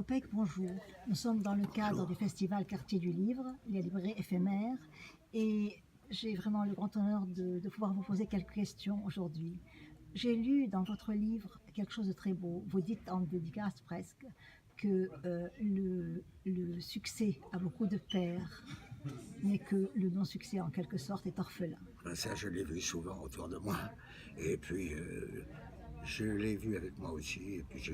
Popek, bonjour. Nous sommes dans le cadre du festival Quartier du Livre, les librairies éphémères, et j'ai vraiment le grand honneur de pouvoir vous poser quelques questions aujourd'hui. J'ai lu dans votre livre quelque chose de très beau. Vous dites en dédicace presque que le succès a beaucoup de pères, mais que le non-succès en quelque sorte est orphelin. Ben ça, je l'ai vu souvent autour de moi. Et puis, je l'ai vu avec moi aussi. Et puis,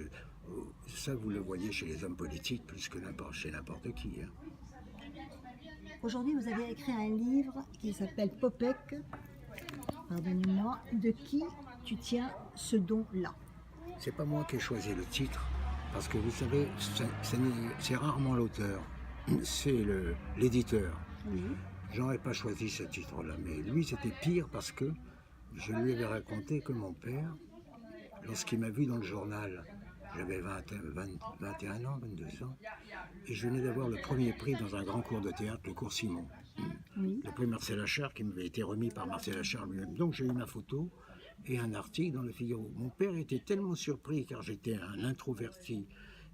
ça, vous le voyez chez les hommes politiques plus que chez n'importe qui. Hein. Aujourd'hui, vous avez écrit un livre qui s'appelle Popek, pardonnez-moi, de qui tu tiens ce don-là? C'est pas moi qui ai choisi le titre, parce que vous savez, c'est rarement l'auteur, c'est l'éditeur. Oui. J'aurais pas choisi ce titre-là, mais lui, c'était pire parce que je lui avais raconté que mon père, lorsqu'il m'a vu dans le journal, j'avais 21 ans, 22 ans, et je venais d'avoir le premier prix dans un grand cours de théâtre, le cours Simon. Oui. Le prix Marcel Achard qui m'avait été remis par Marcel Achard lui-même. Donc j'ai eu ma photo et un article dans le Figaro. Mon père était tellement surpris car j'étais un introverti,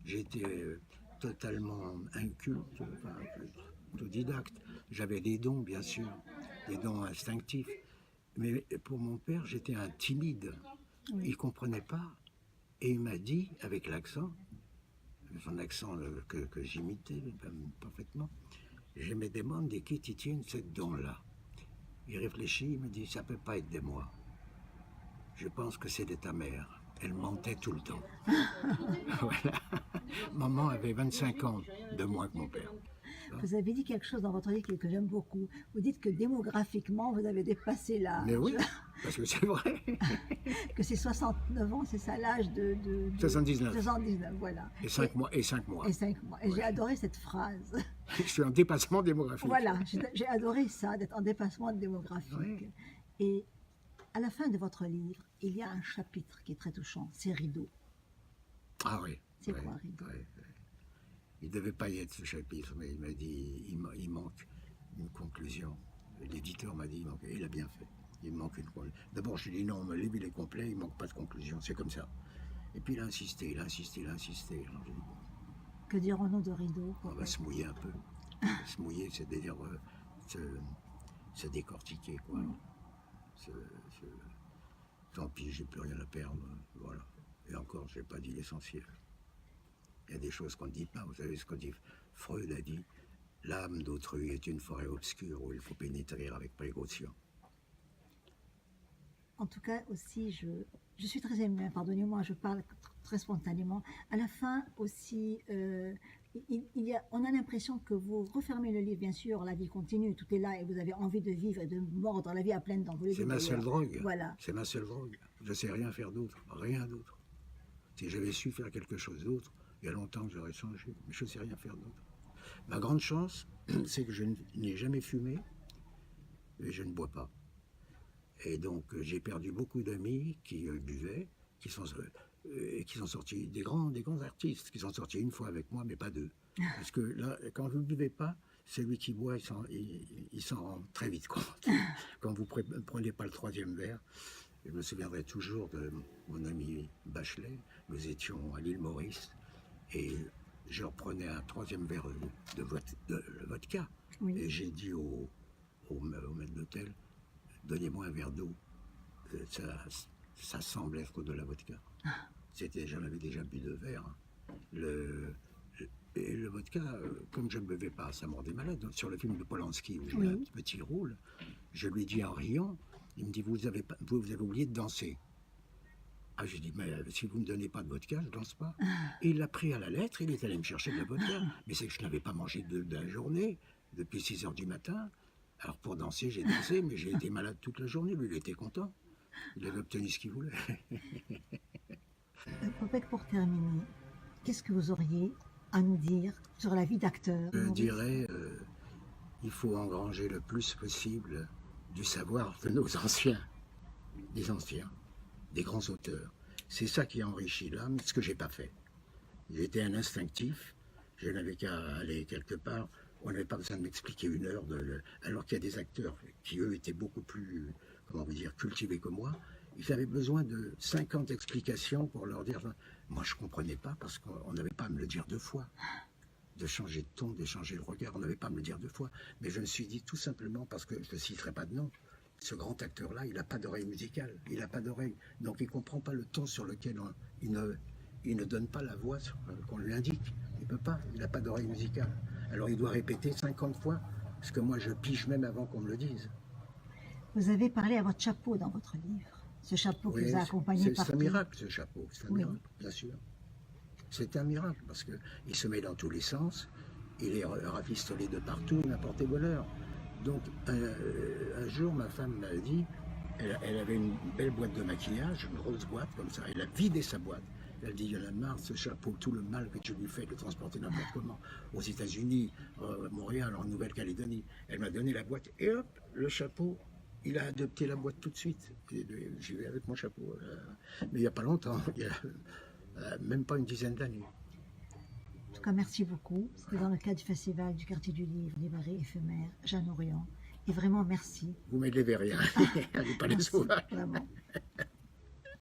j'étais totalement inculte, enfin, autodidacte. J'avais des dons, bien sûr, des dons instinctifs. Mais pour mon père, j'étais un timide. Oui. Il ne comprenait pas. Et il m'a dit, avec l'accent, son accent que j'imitais parfaitement, je me demande de qui tu tiens cette don-là. Il réfléchit, il me dit, ça ne peut pas être de moi. Je pense que c'est de ta mère. Elle mentait tout le temps. Voilà. Maman avait 25 ans de moins que mon père. Vous avez dit quelque chose dans votre livre que j'aime beaucoup. Vous dites que démographiquement, vous avez dépassé l'âge. Mais oui, parce que c'est vrai. Que c'est 69 ans, c'est ça l'âge de 79. 79, voilà. Et 5 mois. Et 5 mois. Et ouais. J'ai adoré cette phrase. Je suis en dépassement démographique. Voilà, j'ai adoré ça, d'être en dépassement démographique. Oui. Et à la fin de votre livre, il y a un chapitre qui est très touchant, c'est Rideau. Ah oui. C'est quoi Rideau? Il ne devait pas y être ce chapitre, mais il m'a dit il manque une conclusion. L'éditeur m'a dit il a bien fait. Il manque une conclusion. D'abord, je lui ai dit non, le livre il est complet, il ne manque pas de conclusion, c'est comme ça. Et puis il a insisté. Alors, j'ai dit, bon, que dirons-nous de Rideau? On va se mouiller un peu. Se mouiller, c'est-à-dire se décortiquer, quoi. Tant pis, j'ai plus rien à perdre, voilà. Et encore, je n'ai pas dit l'essentiel. Il y a des choses qu'on ne dit pas. Vous savez ce qu'on dit? Freud a dit « L'âme d'autrui est une forêt obscure où il faut pénétrer avec précaution. » En tout cas, aussi, je suis très émue, pardonnez-moi, je parle très spontanément. À la fin, aussi, on a l'impression que vous refermez le livre, bien sûr, la vie continue, tout est là, et vous avez envie de vivre et de mordre la vie à pleines dents. C'est ma seule drogue. Voilà. C'est ma seule drogue. Je ne sais rien faire d'autre, rien d'autre. Si j'avais su faire quelque chose d'autre, il y a longtemps que j'aurais changé, mais je ne sais rien faire d'autre. Ma grande chance, c'est que je n'ai jamais fumé et je ne bois pas. Et donc j'ai perdu beaucoup d'amis qui buvaient, qui sont sortis, des grands artistes, qui sont sortis une fois avec moi, mais pas deux. Parce que là, quand vous ne buvez pas, celui qui boit, il s'en rend très vite compte. Quand vous ne prenez pas le troisième verre, je me souviendrai toujours de mon ami Bachelet, nous étions à l'île Maurice, et je reprenais un troisième verre de vodka. Oui. Et j'ai dit au maître d'hôtel, donnez-moi un verre d'eau. Ça semble être de la vodka. J'en avais déjà bu 2 verres. Et le vodka, comme je ne buvais pas, ça me rendait malade. Donc, sur le film de Polanski, où j'ai un petit rôle, je lui dis en riant, il me dit, vous avez oublié de danser. Ah, j'ai dit, mais si vous ne me donnez pas de vodka, je ne danse pas. Et il l'a pris à la lettre, il est allé me chercher de la vodka. Mais c'est que je n'avais pas mangé de la journée, depuis 6 heures du matin. Alors pour danser, j'ai dansé, mais j'ai été malade toute la journée. Lui, il était content. Il avait obtenu ce qu'il voulait. Popek, pour terminer, qu'est-ce que vous auriez à nous dire sur la vie d'acteur? Je dirais, il faut engranger le plus possible du savoir de nos anciens, des grands auteurs. C'est ça qui enrichit l'âme, ce que j'ai pas fait. J'étais un instinctif, je n'avais qu'à aller quelque part, on n'avait pas besoin de m'expliquer 1 heure, alors qu'il y a des acteurs qui, eux, étaient beaucoup plus, comment vous dire, cultivés que moi, ils avaient besoin de 50 explications pour leur dire. Moi, je ne comprenais pas parce qu'on n'avait pas à me le dire 2 fois. De changer de ton, de changer le regard, on n'avait pas à me le dire 2 fois. Mais je me suis dit tout simplement parce que je ne citerai pas de nom. Ce grand acteur-là, il n'a pas d'oreille musicale, il n'a pas d'oreille. Donc il ne comprend pas le ton sur lequel il ne donne pas la voix qu'on lui indique. Il ne peut pas, il n'a pas d'oreille musicale. Alors il doit répéter 50 fois, parce que moi je pige même avant qu'on me le dise. Vous avez parlé à votre chapeau dans votre livre, ce chapeau qui vous a accompagné partout. C'est un miracle ce chapeau, c'est un Oui. miracle, bien sûr. C'est un miracle, parce qu'il se met dans tous les sens, il est rafistolé de partout, n'importe voleur. Donc, un jour, ma femme m'a dit, elle avait une belle boîte de maquillage, une grosse boîte comme ça, elle a vidé sa boîte. Elle dit, il y en a marre, ce chapeau, tout le mal que tu lui fais de le transporter n'importe comment, aux États-Unis, à Montréal, en Nouvelle-Calédonie. Elle m'a donné la boîte, et hop, le chapeau, il a adopté la boîte tout de suite. J'y vais avec mon chapeau. Mais il n'y a pas longtemps, il y a même pas une dizaine d'années. En tout cas, merci beaucoup. C'était dans le cadre du festival du quartier du livre, librairie éphémère, Jeanne Orion. Et vraiment, merci. Vous ne m'élevez rien, allez pas les sauvages. Vraiment.